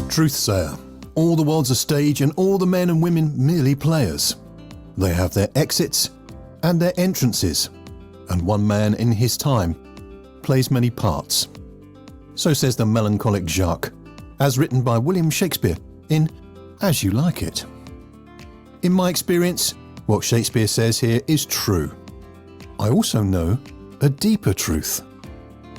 TruthSayer. All the world's a stage and all the men and women merely players. They have their exits and their entrances, and one man in his time plays many parts. So says the melancholic Jaques, as written by William Shakespeare in As You Like It. In my experience, what Shakespeare says here is true. I also know a deeper truth,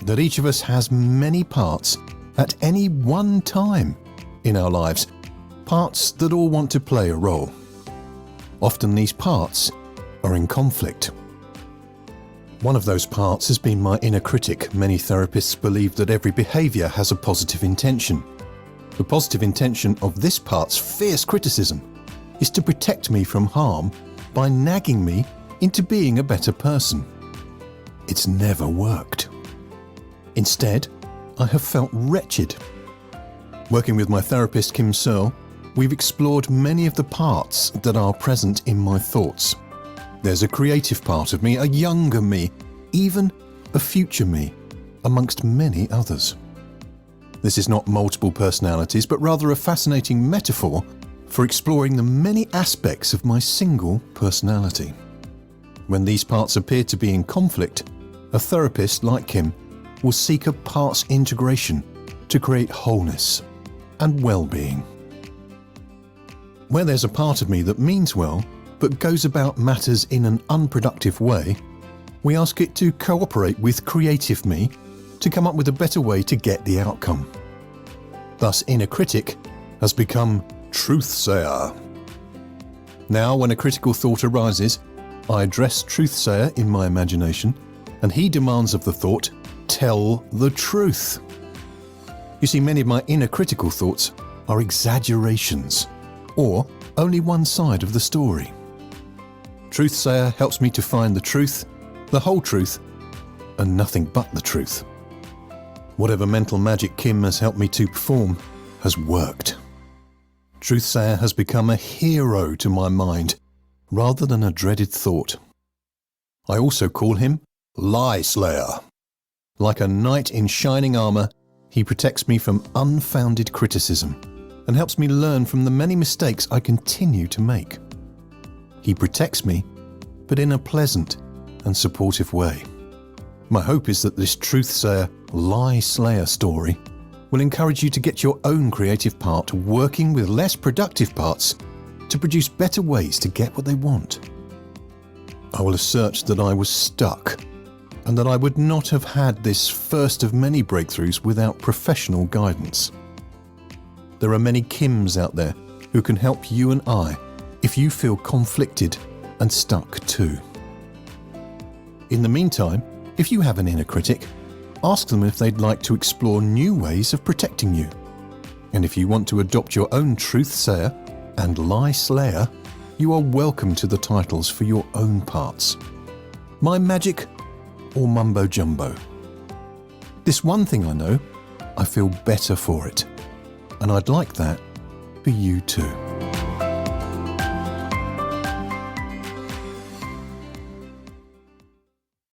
that each of us has many parts at any one time in our lives, parts that all want to play a role. Often these parts are in conflict. One of those parts has been my inner critic. Many therapists believe that every behaviour has a positive intention. The positive intention of this part's fierce criticism is to protect me from harm by nagging me into being a better person. It's never worked. Instead, I have felt wretched. Working with my therapist Kim Searle, we've explored many of the parts that are present in my thoughts. There's a creative part of me, a younger me, even a future me, amongst many others. This is not multiple personalities, but rather a fascinating metaphor for exploring the many aspects of my single personality. When these parts appear to be in conflict, a therapist like Kim will seek a parts integration to create wholeness and well-being. Where there's a part of me that means well, but goes about matters in an unproductive way, we ask it to cooperate with creative me to come up with a better way to get the outcome. Thus, Inner Critic has become TruthSayer. Now, when a critical thought arises, I address TruthSayer in my imagination, and he demands of the thought, tell the truth. You see, many of my inner critical thoughts are exaggerations, or only one side of the story. TruthSayer helps me to find the truth, the whole truth, and nothing but the truth. Whatever mental magic Kim has helped me to perform has worked. TruthSayer has become a hero to my mind, rather than a dreaded thought. I also call him LieSlayer. Like a knight in shining armour, he protects me from unfounded criticism and helps me learn from the many mistakes I continue to make. He protects me, but in a pleasant and supportive way. My hope is that this TruthSayer LieSlayer story will encourage you to get your own creative part working with less productive parts to produce better ways to get what they want. I will assert that I was stuck and that I would not have had this first of many breakthroughs without professional guidance. There are many Kims out there who can help you and I if you feel conflicted and stuck too. In the meantime, if you have an inner critic, ask them if they'd like to explore new ways of protecting you. And if you want to adopt your own TruthSayer and LieSlayer, you are welcome to the titles for your own parts. My magic or mumbo jumbo. This one thing I know, I feel better for it. And I'd like that for you too.